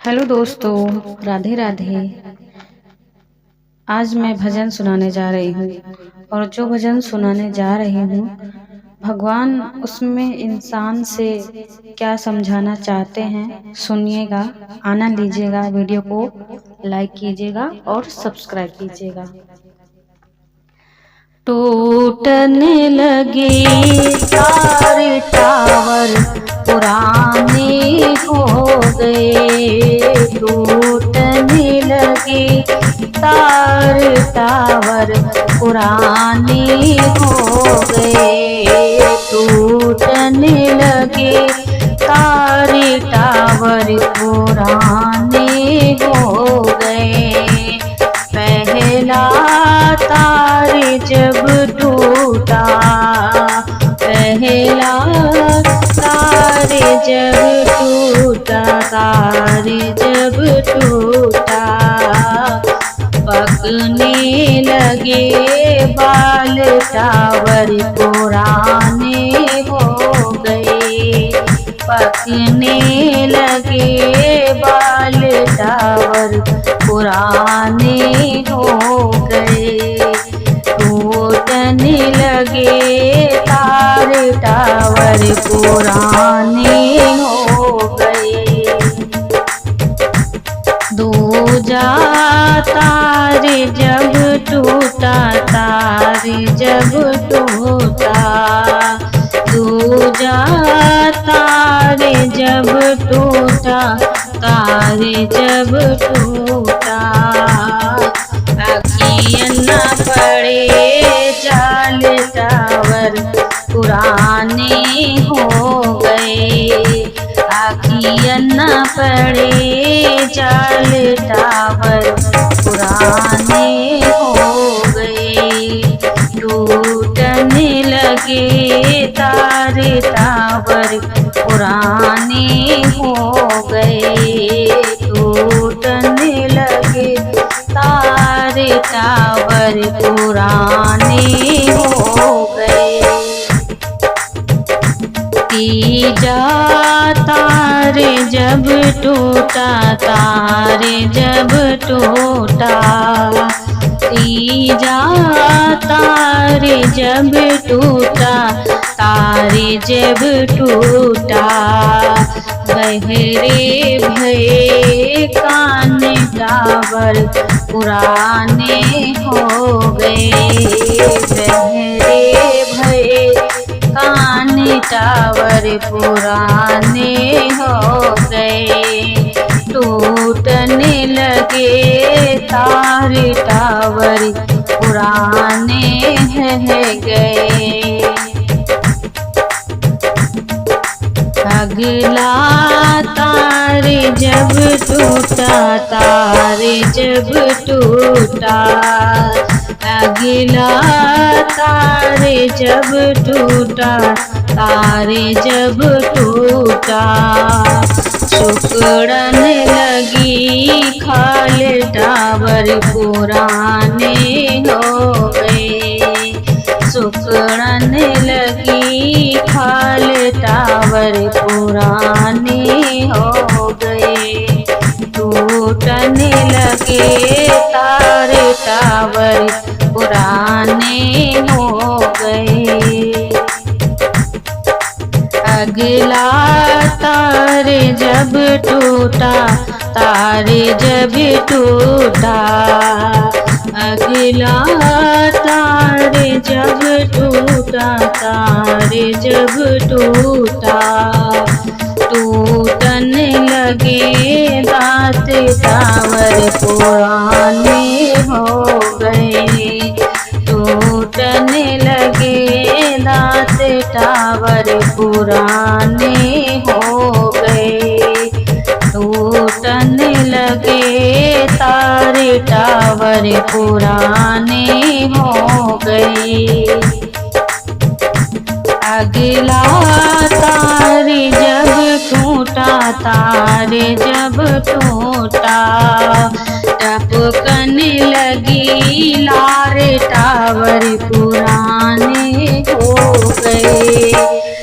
Hello दोस्तों, राधे राधे। आज मैं भजन सुनाने जा रही हूँ और जो भजन सुनाने जा रही हूँ भगवान उसमें इंसान से क्या समझाना चाहते हैं, सुनिएगा, आनंद लीजिएगा। वीडियो को लाइक कीजिएगा और सब्सक्राइब कीजिएगा। टूटने लगे सारे टावर पुराने हो गए, टूटने लगे सारे टावर पुराने हो गए, टूटने लगे सारे टावर पुराने हो गए। पहला तारे जब टूटा, पहला तारे जब टूटा, तारे जब टूटा, पकने लगे बाल टावर पुराने हो गए, पकने लगे बाल टावर पुराने हो गए, टूटने लगे तारे टावर पुराने हो गए। दूजा तारे जब टूटा, तारे जब टूटा, दूजा तारे जब टूटा, तारे जब टूटा, अखियन न पड़े जाल टावर पुराने हो गए, अखियन न पड़े जाल टावर पुराने हो गए, टूटने लगे तारे टावर पुराने हो गए, टूटने लगे तारे टावर पुराने हो गए। तीजा तारे जब टूटा, तारे जब टूटा, तीजा तारे जब टूटा, तारे जब टूटा, बहरे भये कान टावर पुराने हो गए, बहरे भये कान टावर पुराने हो गए, टूटने लगे तारे टावर पुराने है गए। अगला तारे जब टूटा, तारे जब टूटा, अगला तारे जब टूटा, तारे जब टूटा, सिकुड़न लगी खाल टावर पुराने हो गए, सिकुड़न लगी खाल टावर पुराने हो गए, टूटने लगे तारे टावर पुराने हो गए। अगला तारे जब टूटा, तारे जब टूटा, अगला तारे जब टूटा, तारे जब टूटा, टूटने लगे दांत टावर पुराने हो गए, टूटने लगे दांत टावर पुराने हो गए, टूटने लगे तारे टावर पुराने हो गए। अगला तारे जब टूटा, तारे जब टूटा, टपकन लगी लार टावर पुराने हो गए,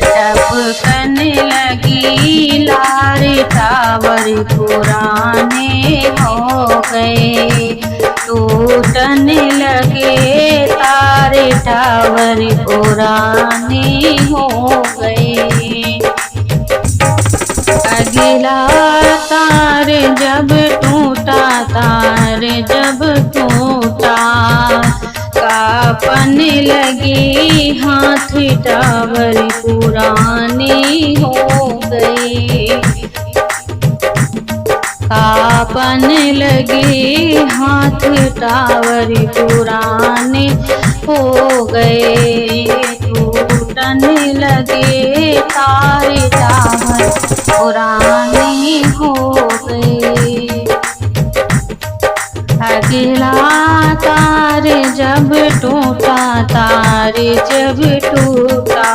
टपकन लगी लगी लार टावर पुराने हो गए, टूटने लगे तार टावर पुराने हो गए। अगला तार जब टूटा, तार जब टूटा, कांपने लगे हाथ टावर पुराने हो गए, कांपने लगे हाथ टावर पुराने हो गए, टूटने लगे तार टावर पुराने हो गए। अगला तार जब टूटा, तार जब टूटा,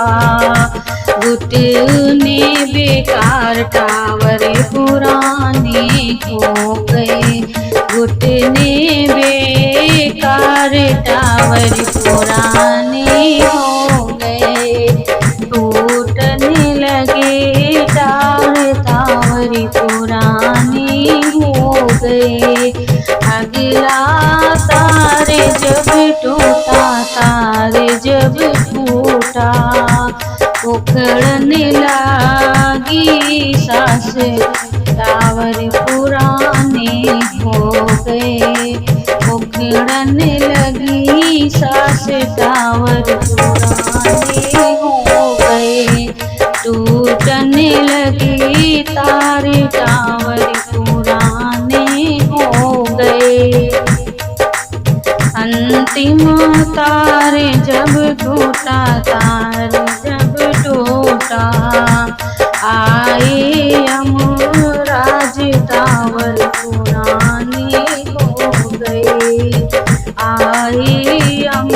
घुटने बेकार टावर पुराने हो गए, घुटने बेकार टावर पुराने हो गए, टूटने लगे टावर पुराने हो गए। अगला तार जब टूटा, तार जब टूटा, उखड़ने लगी सांस टावर पुराने हो गए, उखड़ने लगी सांस टावर पुराने हो गए, टूटने लगी तार टावर पुराने हो गए। अंतिम तार जब टूटा, तार जब टूटा, आए यमराज टावर पुराने हो गए, आए यम